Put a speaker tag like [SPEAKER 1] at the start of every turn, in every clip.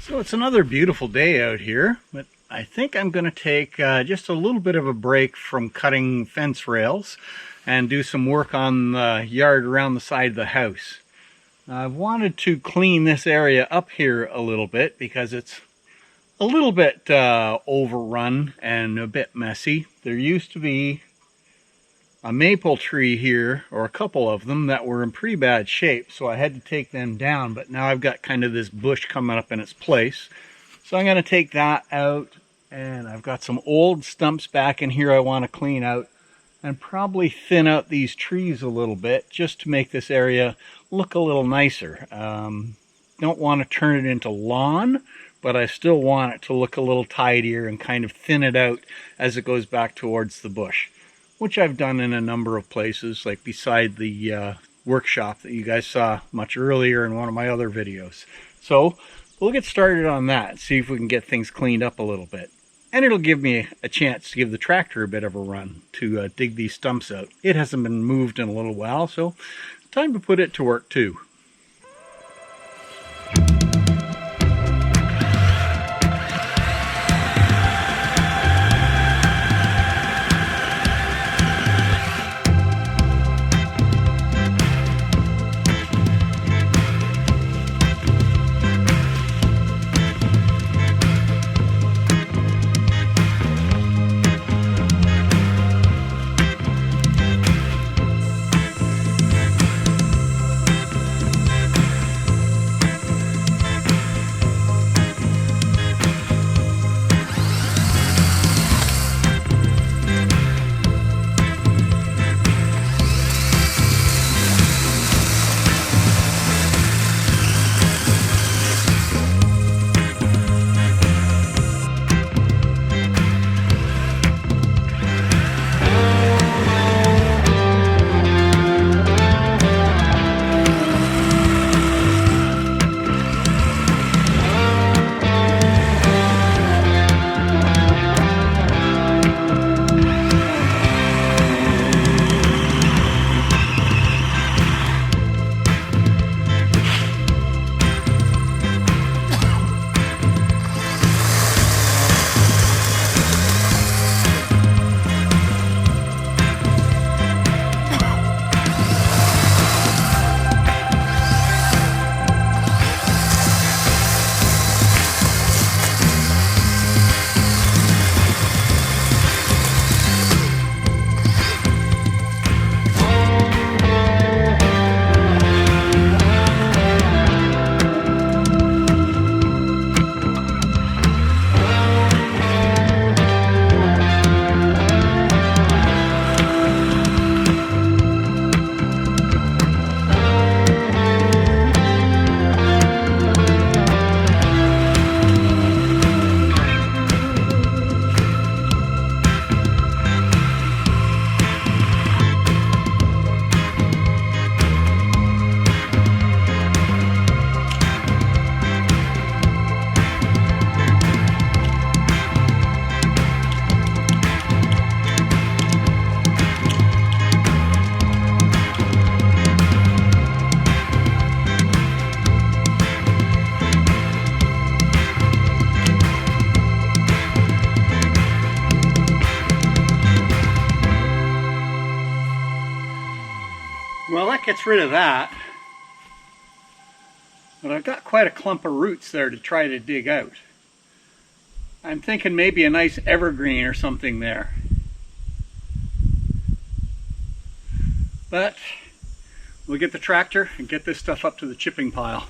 [SPEAKER 1] So it's another beautiful day out here, but I think I'm going to take just a little bit of a break from cutting fence rails and do some work on the yard around the side of the house. I've wanted to clean this area up here a little bit because it's a little bit overrun and a bit messy. There used to be a maple tree here, or a couple of them, that were in pretty bad shape, so I had to take them down, but now I've got kind of this bush coming up in its place. So I'm going to take that out, and I've got some old stumps back in here I want to clean out, and probably thin out these trees a little bit just to make this area look a little nicer. Don't want to turn it into lawn, but I still want it to look a little tidier and kind of thin it out as it goes back towards the bush, which I've done in a number of places, like beside the workshop that you guys saw much earlier in one of my other videos. So we'll get started on that, see if we can get things cleaned up a little bit. And it'll give me a chance to give the tractor a bit of a run to dig these stumps out. It hasn't been moved in a little while, so it's time to put it to work too. Well, that gets rid of that, but I've got quite a clump of roots there to try to dig out. I'm thinking maybe a nice evergreen or something there. But we'll get the tractor and get this stuff up to the chipping pile.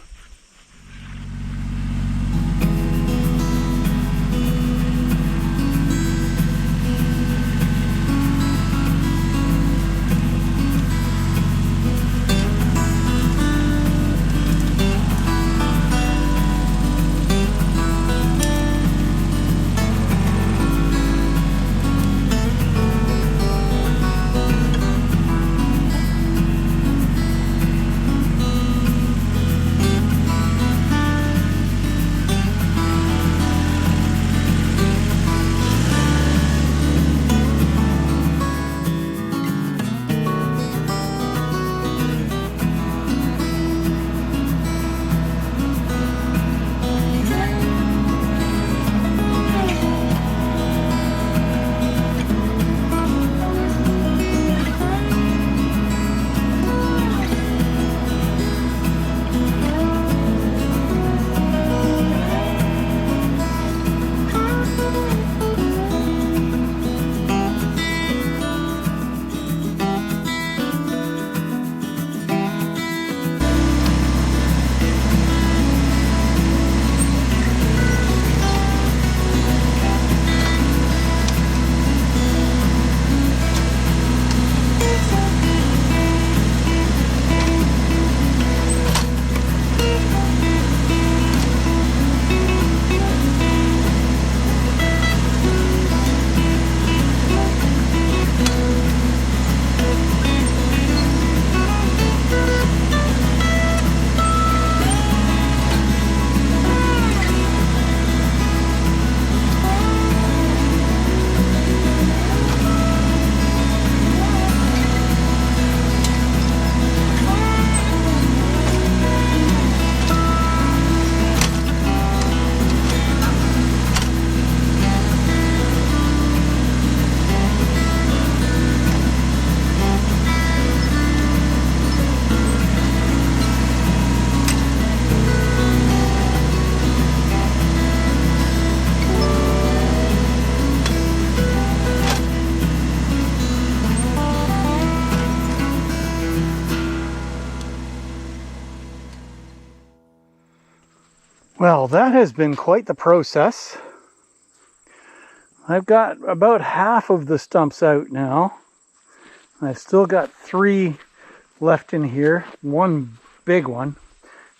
[SPEAKER 1] Well, that has been quite the process. I've got about half of the stumps out now. I've still got 3 left in here, one big one.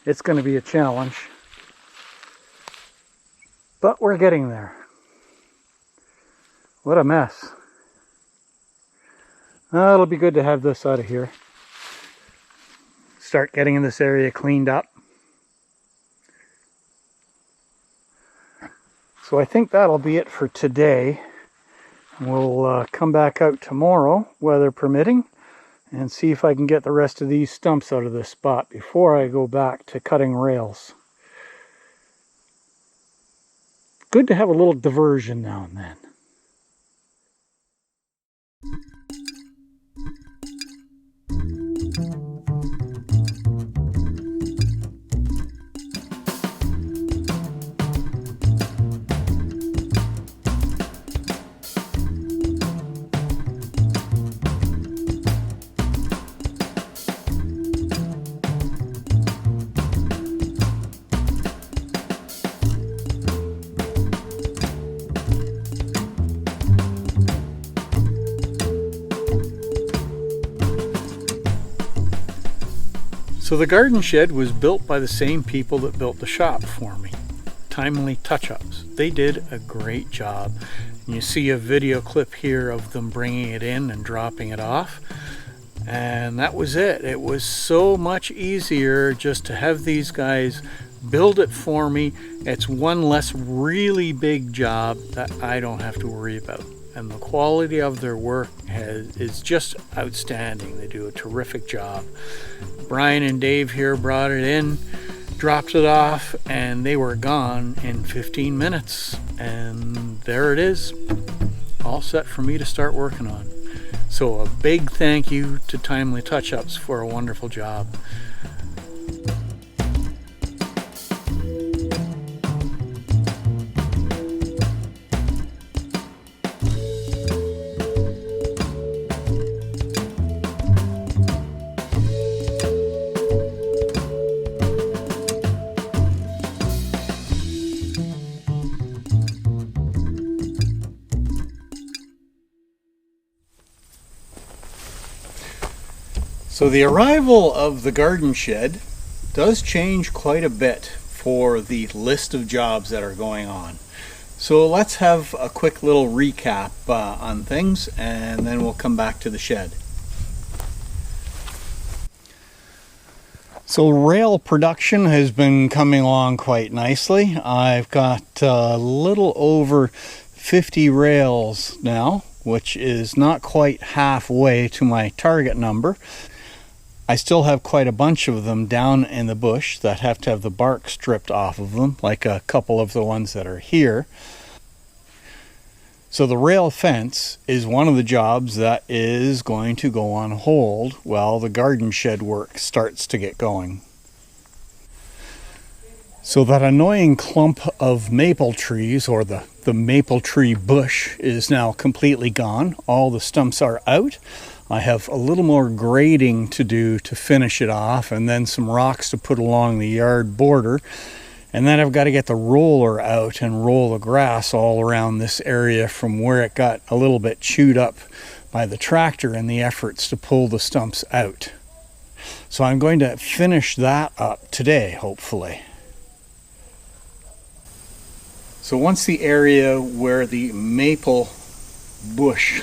[SPEAKER 1] It's going to be a challenge, but we're getting there. What a mess. It'll be good to have this out of here. Start getting this area cleaned up. So I think that'll be it for today. We'll come back out tomorrow, weather permitting, and see if I can get the rest of these stumps out of this spot before I go back to cutting rails. Good to have a little diversion now and then. So the garden shed was built by the same people that built the shop for me. Timely Touch-Ups. They did a great job. You see a video clip here of them bringing it in and dropping it off. And that was it. It was so much easier just to have these guys build it for me. It's one less really big job that I don't have to worry about. And the quality of their work is just outstanding. They do a terrific job. Brian and Dave here brought it in, dropped it off, and they were gone in 15 minutes. And there it is, all set for me to start working on. So a big thank you to Timely Touch-Ups for a wonderful job. So the arrival of the garden shed does change quite a bit for the list of jobs that are going on. So let's have a quick little recap on things, and then we'll come back to the shed. So rail production has been coming along quite nicely. I've got a little over 50 rails now, which is not quite halfway to my target number. I still have quite a bunch of them down in the bush that have to have the bark stripped off of them, like a couple of the ones that are here. So the rail fence is one of the jobs that is going to go on hold while the garden shed work starts to get going. So that annoying clump of maple trees, or the maple tree bush, is now completely gone. All the stumps are out. I have a little more grading to do to finish it off, and then some rocks to put along the yard border. And then I've got to get the roller out and roll the grass all around this area from where it got a little bit chewed up by the tractor in the efforts to pull the stumps out. So I'm going to finish that up today, hopefully. So once the area where the maple bush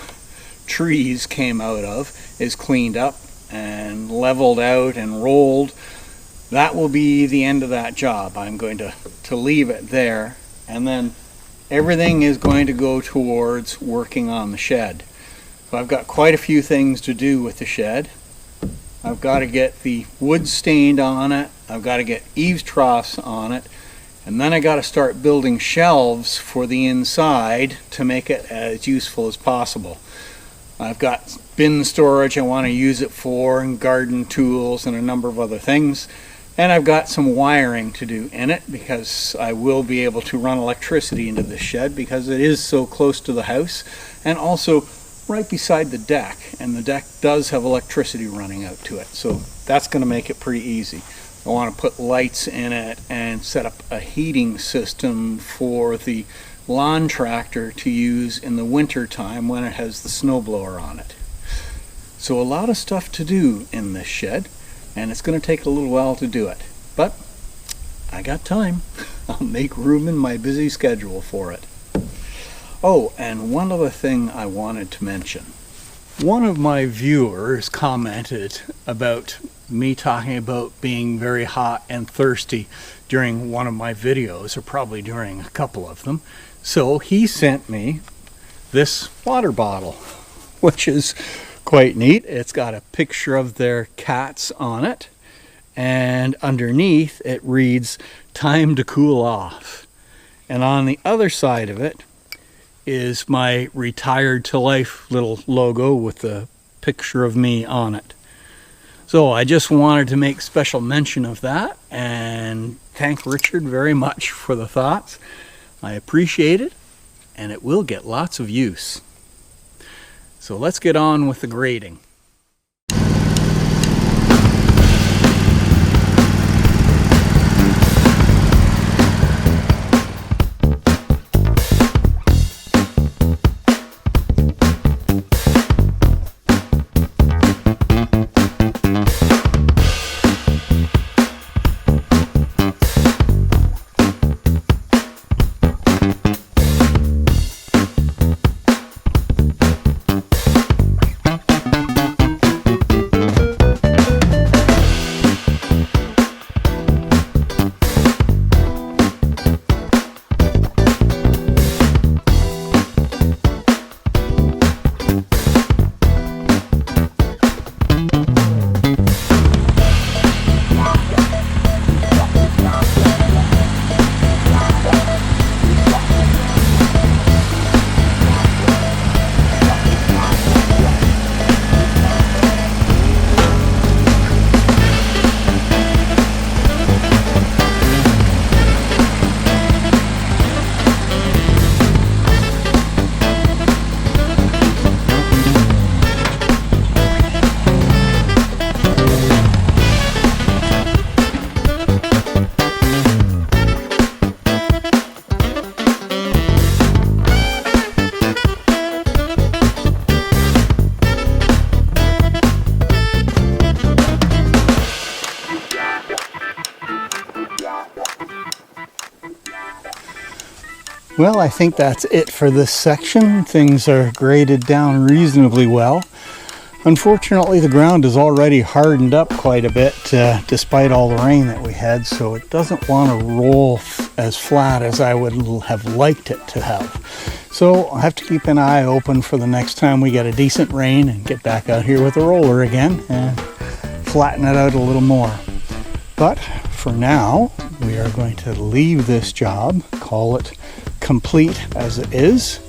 [SPEAKER 1] trees came out of is cleaned up and leveled out and rolled, that will be the end of that job. I'm going to leave it there, and then everything is going to go towards working on the shed. So I've got quite a few things to do with the shed. I've got to get the wood stained on it, I've got to get eaves troughs on it, and then I got to start building shelves for the inside to make it as useful as possible. I've got bin storage I want to use it for, and garden tools and a number of other things. And I've got some wiring to do in it, because I will be able to run electricity into this shed because it is so close to the house, and also right beside the deck. And the deck does have electricity running out to it, so that's going to make it pretty easy. I want to put lights in it and set up a heating system for the lawn tractor to use in the winter time when it has the snowblower on it. So a lot of stuff to do in this shed, and it's going to take a little while to do it. But I got time. I'll make room in my busy schedule for it. Oh, and one other thing I wanted to mention. One of my viewers commented about me talking about being very hot and thirsty during one of my videos, or probably during a couple of them. So he sent me this water bottle, which is quite neat. It's got a picture of their cats on it, and underneath it reads, "Time to cool off." And on the other side of it is my Retired to Life little logo with the picture of me on it. So I just wanted to make special mention of that and thank Richard very much for the thoughts. I appreciate it, and it will get lots of use. So let's get on with the grading. Well, I think that's it for this section. Things are graded down reasonably well. Unfortunately, the ground is already hardened up quite a bit despite all the rain that we had, so it doesn't want to roll as flat as I would have liked it to have. So I'll have to keep an eye open for the next time we get a decent rain and get back out here with a roller again and flatten it out a little more. But for now, we are going to leave this job, call it complete as it is,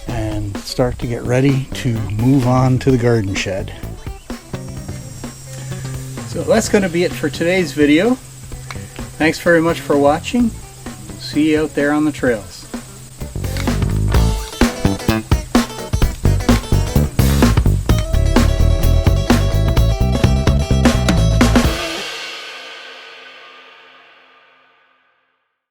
[SPEAKER 1] and start to get ready to move on to the garden shed. So that's going to be it for today's video. Thanks very much for watching. See you out there on the trails.